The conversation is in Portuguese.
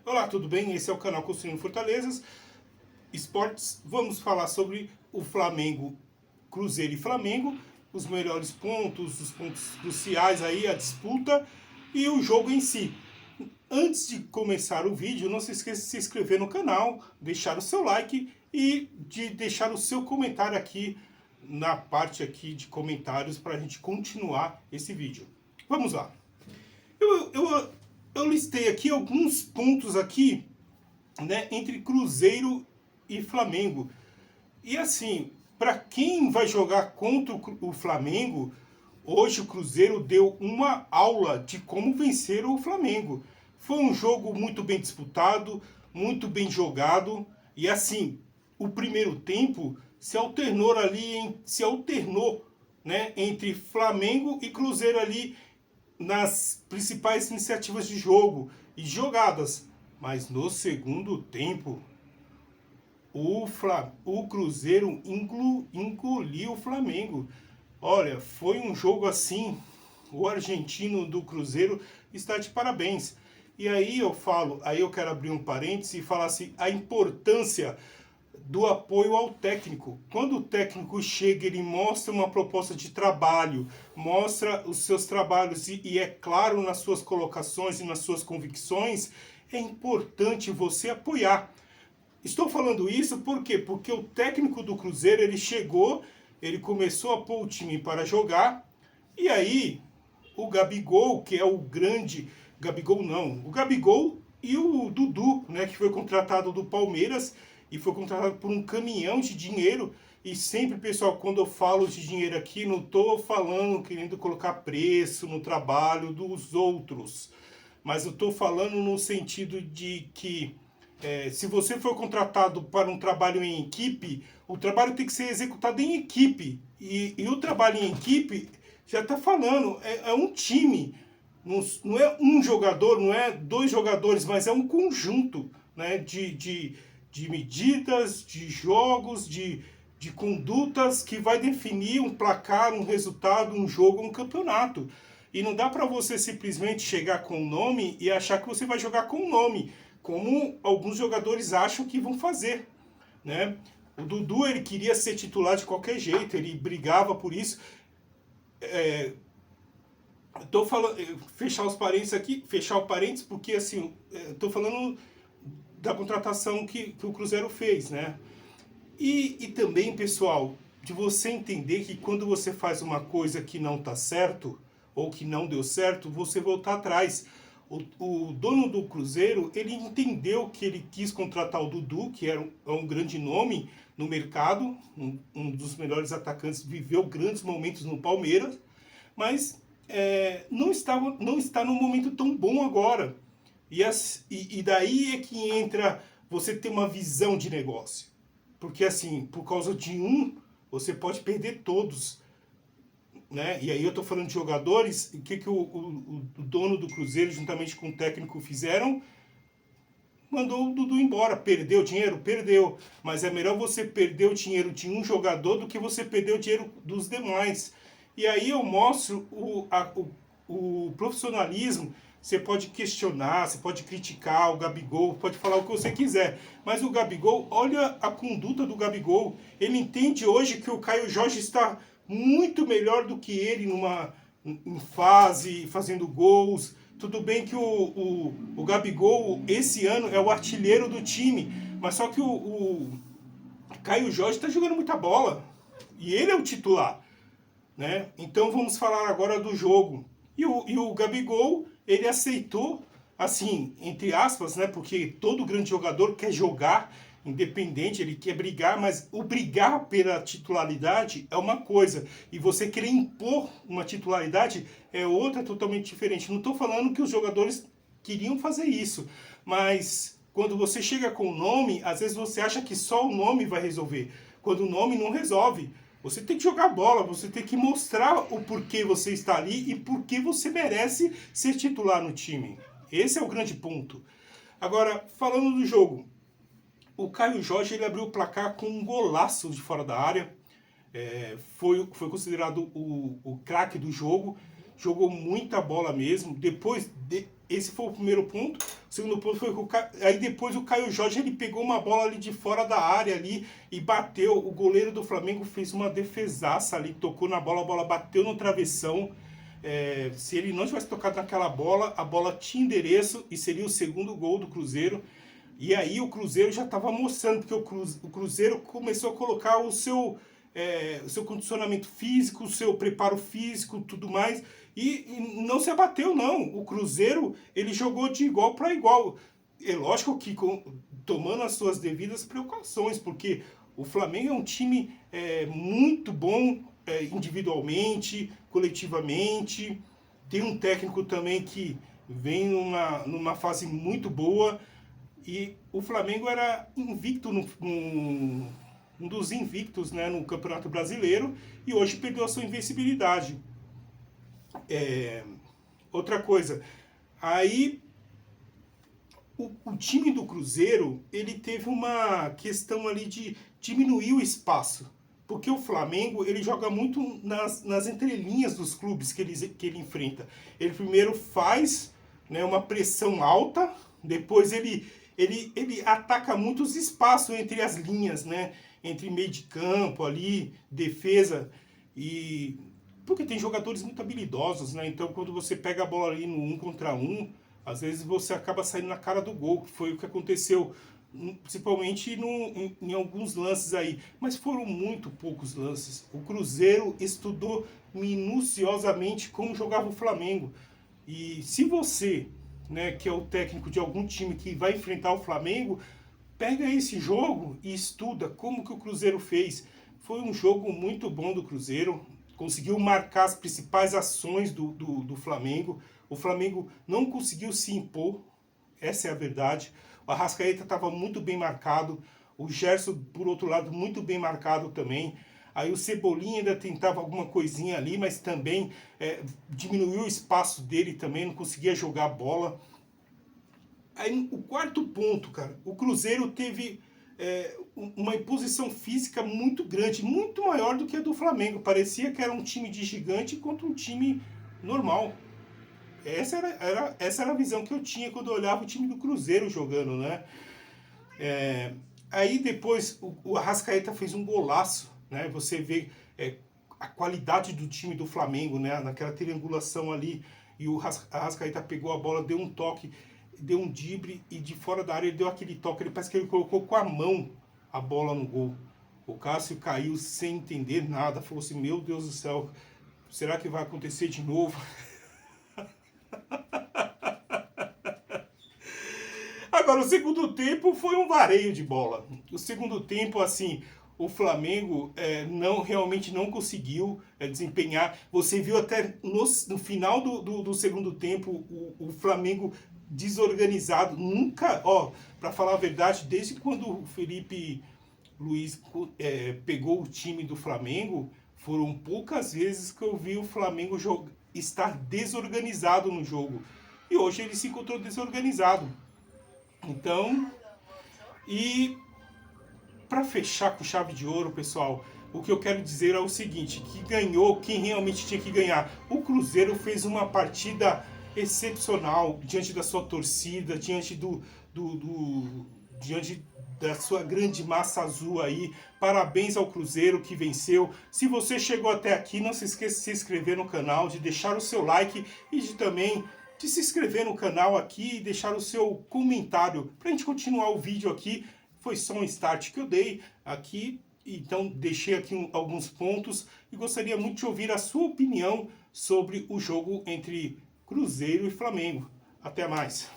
Olá, tudo bem? Esse é o canal Construindo Fortalezas Esportes. Vamos falar sobre o Flamengo, Cruzeiro e Flamengo, os melhores pontos, os pontos cruciais aí, a disputa e o jogo em si. Antes de começar o vídeo, não se esqueça de se inscrever no canal, deixar o seu like e de deixar o seu comentário aqui na parte aqui de comentários para a gente continuar esse vídeo. Vamos lá. Eu listei aqui alguns pontos aqui, né, entre Cruzeiro e Flamengo. E assim, para quem vai jogar contra o Flamengo, hoje o Cruzeiro deu uma aula de como vencer o Flamengo. Foi um jogo muito bem disputado, muito bem jogado. E assim, o primeiro tempo se alternou, né, entre Flamengo e Cruzeiro ali nas principais iniciativas de jogo e jogadas. Mas no segundo tempo, o Cruzeiro engoliu o Flamengo. Olha, foi um jogo assim, o argentino do Cruzeiro está de parabéns. E aí eu quero abrir um parênteses e falar assim, a importância do apoio ao técnico. Quando o técnico chega, ele mostra uma proposta de trabalho, mostra os seus trabalhos e é claro nas suas colocações e nas suas convicções, é importante você apoiar. Estou falando isso por quê? Porque o técnico do Cruzeiro, ele chegou, ele começou a pôr o time para jogar, e aí o Gabigol, que é o grande... o Gabigol e o Dudu, né, que foi contratado do Palmeiras, e foi contratado por um caminhão de dinheiro. E sempre, pessoal, quando eu falo de dinheiro aqui, não estou falando querendo colocar preço no trabalho dos outros, mas eu estou falando no sentido de que se você for contratado para um trabalho em equipe, o trabalho tem que ser executado em equipe. E o trabalho em equipe, já está falando, é um time. Não é um jogador, não é dois jogadores, mas é um conjunto, né, de medidas, de jogos, de condutas que vai definir um placar, um resultado, um jogo, um campeonato. E não dá para você simplesmente chegar com o nome e achar que você vai jogar com o nome, como alguns jogadores acham que vão fazer, né? O Dudu, ele queria ser titular de qualquer jeito, ele brigava por isso. Estou falando, fechar o parênteses, porque assim, estou falando da contratação que o Cruzeiro fez, né? E também, pessoal, de você entender que quando você faz uma coisa que não está certo, ou que não deu certo, você voltar atrás. O dono do Cruzeiro, ele entendeu que ele quis contratar o Dudu, que era um grande nome no mercado, um dos melhores atacantes, viveu grandes momentos no Palmeiras, mas não está num momento tão bom agora. E daí é que entra você ter uma visão de negócio. Porque assim, por causa de você pode perder todos, né? E aí eu estou falando de jogadores, o que o dono do Cruzeiro, juntamente com o técnico, fizeram? Mandou o Dudu embora. Perdeu dinheiro? Perdeu. Mas é melhor você perder o dinheiro de um jogador do que você perder o dinheiro dos demais. E aí eu mostro o profissionalismo. Você pode questionar, você pode criticar o Gabigol, pode falar o que você quiser. Mas o Gabigol, olha a conduta do Gabigol. Ele entende hoje que o Caio Jorge está muito melhor do que ele em fase, fazendo gols. Tudo bem que o Gabigol, esse ano, é o artilheiro do time. Mas só que o Caio Jorge está jogando muita bola. E ele é o titular, né? Então vamos falar agora do jogo. E o Gabigol, ele aceitou, assim, entre aspas, né? Porque todo grande jogador quer jogar independente, ele quer brigar, mas o brigar pela titularidade é uma coisa. E você querer impor uma titularidade é outra totalmente diferente. Não estou falando que os jogadores queriam fazer isso, mas quando você chega com o nome, às vezes você acha que só o nome vai resolver. Quando o nome não resolve. Você tem que jogar bola, você tem que mostrar o porquê você está ali e porquê você merece ser titular no time. Esse é o grande ponto. Agora, falando do jogo, o Caio Jorge, ele abriu o placar com um golaço de fora da área. Foi considerado o craque do jogo. Jogou muita bola mesmo. Esse foi o primeiro ponto. O segundo ponto foi que aí depois o Caio Jorge ele pegou uma bola ali de fora da área ali e bateu. O goleiro do Flamengo fez uma defesaça ali, tocou na bola, a bola bateu no travessão. Se ele não tivesse tocado naquela bola, a bola tinha endereço e seria o segundo gol do Cruzeiro. E aí o Cruzeiro já estava mostrando, porque o Cruzeiro começou a colocar o seu condicionamento físico, o seu preparo físico, tudo mais, e não se abateu não. O Cruzeiro, ele jogou de igual para igual. É lógico que tomando as suas devidas precauções, porque o Flamengo é um time muito bom individualmente, coletivamente, tem um técnico também que vem numa fase muito boa, e o Flamengo era invicto um dos invictos, né, no Campeonato Brasileiro, e hoje perdeu a sua invencibilidade. Outra coisa, aí o time do Cruzeiro, ele teve uma questão ali de diminuir o espaço, porque o Flamengo, ele joga muito nas entrelinhas dos clubes que ele enfrenta. Ele primeiro faz, né, uma pressão alta, depois ele ataca muito os espaços entre as linhas, né? Entre meio de campo ali, defesa, e porque tem jogadores muito habilidosos, né? Então quando você pega a bola ali no 1 contra 1, às vezes você acaba saindo na cara do gol, que foi o que aconteceu, principalmente em alguns lances aí. Mas foram muito poucos lances. O Cruzeiro estudou minuciosamente como jogava o Flamengo. E se você, né, que é o técnico de algum time que vai enfrentar o Flamengo, pega esse jogo e estuda como que o Cruzeiro fez. Foi um jogo muito bom do Cruzeiro, conseguiu marcar as principais ações do Flamengo. O Flamengo não conseguiu se impor, essa é a verdade. O Arrascaeta estava muito bem marcado, o Gerson, por outro lado, muito bem marcado também. Aí o Cebolinha ainda tentava alguma coisinha ali, mas também diminuiu o espaço dele também, não conseguia jogar a bola. Aí o quarto ponto, cara, o Cruzeiro teve uma imposição física muito grande, muito maior do que a do Flamengo. Parecia que era um time de gigante contra um time normal. Essa era a visão que eu tinha quando eu olhava o time do Cruzeiro jogando, né? Aí depois o Arrascaeta fez um golaço, né? Você vê a qualidade do time do Flamengo, né? Naquela triangulação ali, e o Arrascaeta pegou a bola, deu um toque, deu um drible, e de fora da área ele deu aquele toque, ele parece que ele colocou com a mão a bola no gol. O Cássio caiu sem entender nada, falou assim, meu Deus do céu, será que vai acontecer de novo? Agora, o segundo tempo foi um vareio de bola. O segundo tempo, assim, o Flamengo realmente não conseguiu desempenhar. Você viu até no final do segundo tempo o Flamengo desorganizado. Nunca, para falar a verdade, desde quando o Felipe Luiz pegou o time do Flamengo, foram poucas vezes que eu vi o Flamengo estar desorganizado no jogo. E hoje ele se encontrou desorganizado. Então, e para fechar com chave de ouro, pessoal, o que eu quero dizer é o seguinte, que ganhou quem realmente tinha que ganhar. O Cruzeiro fez uma partida excepcional diante da sua torcida, diante diante da sua grande massa azul aí. Parabéns ao Cruzeiro que venceu. Se você chegou até aqui, não se esqueça de se inscrever no canal, de deixar o seu like e de se inscrever no canal aqui e deixar o seu comentário para a gente continuar o vídeo aqui. Foi só um start que eu dei aqui, então deixei aqui alguns pontos e gostaria muito de ouvir a sua opinião sobre o jogo entre Cruzeiro e Flamengo. Até mais!